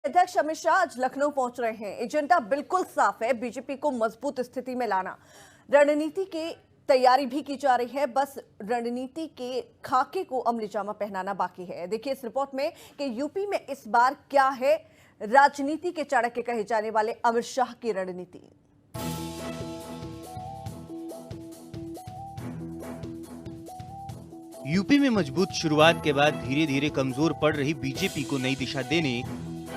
अध्यक्ष अमित शाह आज लखनऊ पहुंच रहे हैं। एजेंडा बिल्कुल साफ है, बीजेपी को मजबूत स्थिति में लाना। रणनीति की तैयारी भी की जा रही है, बस रणनीति के खाके को अमली जामा पहनाना बाकी है। देखिए इस रिपोर्ट में कि यूपी में इस बार क्या है राजनीति के चाणक्य कहे जाने वाले अमित शाह की रणनीति। यूपी में मजबूत शुरुआत के बाद धीरे धीरे कमजोर पड़ रही बीजेपी को नई दिशा देने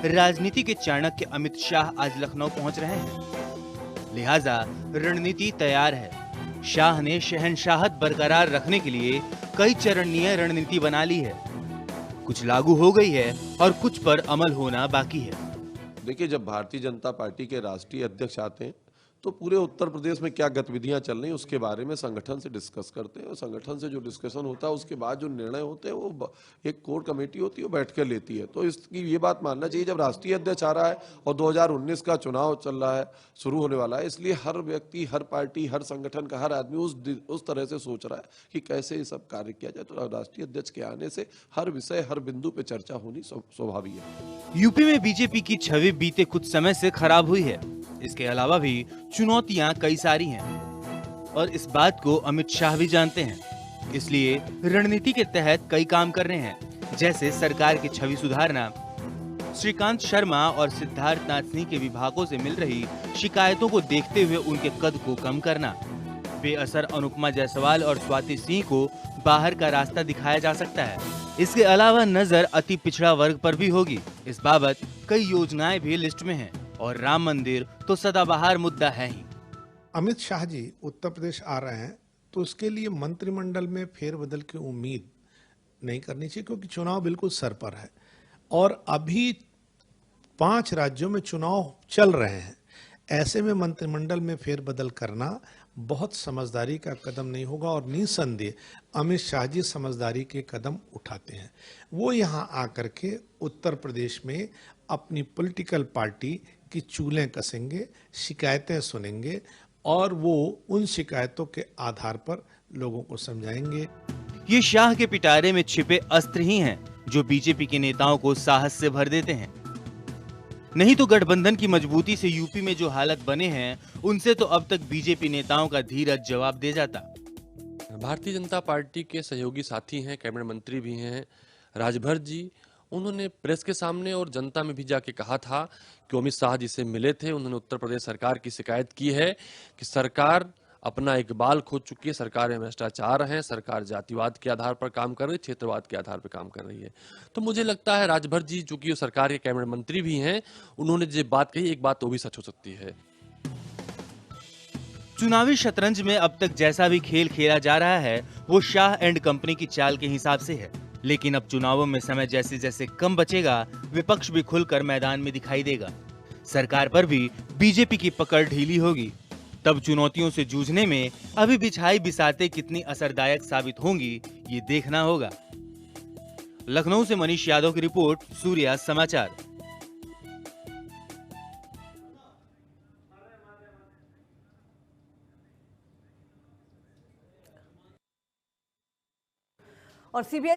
राजनीति के चाणक्य अमित शाह आज लखनऊ पहुंच रहे हैं। लिहाजा रणनीति तैयार है। शाह ने शहंशाहत बरकरार रखने के लिए कई चरणीय रणनीति बना ली है। कुछ लागू हो गई है और कुछ पर अमल होना बाकी है। देखिए, जब भारतीय जनता पार्टी के राष्ट्रीय अध्यक्ष आते हैं तो पूरे उत्तर प्रदेश में क्या गतिविधियां चल रही हैं उसके बारे में संगठन से डिस्कस करते हैं और संगठन से जो डिस्कशन होता है उसके बाद जो निर्णय होते हैं वो एक कोर कमेटी होती है, वो बैठ कर लेती है। तो इसकी ये बात मानना चाहिए, जब राष्ट्रीय अध्यक्ष आ रहा है और 2019 का चुनाव चल रहा है, शुरू होने वाला है, इसलिए हर व्यक्ति, हर पार्टी, हर संगठन का हर आदमी उस तरह से सोच रहा है कि कैसे ये सब कार्य किया जाए। तो राष्ट्रीय अध्यक्ष के आने से हर विषय, हर बिंदु पे चर्चा होनी स्वाभाविक है। यूपी में बीजेपी की छवि बीते कुछ समय से खराब हुई है। इसके अलावा भी चुनौतियां कई सारी हैं और इस बात को अमित शाह भी जानते हैं। इसलिए रणनीति के तहत कई काम कर रहे हैं, जैसे सरकार की छवि सुधारना, श्रीकांत शर्मा और सिद्धार्थ नाथ सिंह के विभागों से मिल रही शिकायतों को देखते हुए उनके कद को कम करना, बेअसर अनुपमा जायसवाल और स्वाति सिंह को बाहर का रास्ता दिखाया जा सकता है। इसके अलावा नजर अति पिछड़ा वर्ग पर भी होगी। इस बाबत कई योजनाएं भी लिस्ट में हैं और राम मंदिर तो सदाबहार मुद्दा है ही। अमित शाह जी उत्तर प्रदेश आ रहे हैं तो उसके लिए मंत्रिमंडल में फेरबदल की उम्मीद नहीं करनी चाहिए, क्योंकि चुनाव बिल्कुल सर पर है और अभी 5 राज्यों में चुनाव चल रहे हैं। ऐसे में मंत्रिमंडल में फेरबदल करना बहुत समझदारी का कदम नहीं होगा और निसंदेह अमित शाह जी समझदारी के कदम उठाते हैं। वो यहाँ आकर के उत्तर प्रदेश में अपनी पॉलिटिकल पार्टी की चूलें कसेंगे, शिकायतें सुनेंगे और वो उन शिकायतों के आधार पर लोगों को समझाएंगे। ये शाह के पिटारे में छिपे अस्त्र ही हैं जो बीजेपी के नेताओं को साहस से भर देते हैं। नहीं तो गठबंधन की मजबूती से यूपी में जो हालत बने हैं उनसे तो अब तक बीजेपी नेताओं का धीरज जवाब दे जाता। भारतीय जनता पार्टी के सहयोगी साथी हैं, कैबिनेट मंत्री भी हैं राजभर जी। उन्होंने प्रेस के सामने और जनता में भी जाके कहा था कि अमित शाह जी से मिले थे। उन्होंने उत्तर प्रदेश सरकार की शिकायत की है कि सरकार अपना इकबाल खो चुकी है, सरकार में भ्रष्टाचार है, सरकार जातिवाद के आधार पर काम कर रही है, क्षेत्रवाद के आधार पर काम कर रही है। तो मुझे लगता है राजभर जी, चूंकि सरकार के कैबिनेट मंत्री भी हैं, उन्होंने जो बात कही, एक बात वो भी सच हो सकती है। चुनावी शतरंज में अब तक जैसा भी खेल खेला जा रहा है वो शाह एंड कंपनी की चाल के हिसाब से है। लेकिन अब चुनावों में समय जैसे जैसे कम बचेगा, विपक्ष भी खुलकर मैदान में दिखाई देगा। सरकार पर भी बीजेपी की पकड़ ढीली होगी। तब चुनौतियों से जूझने में अभी बिछाई बिसाते कितनी असरदायक साबित होंगी, ये देखना होगा। लखनऊ से मनीष यादव की रिपोर्ट, सूर्या समाचार। और सीबीआई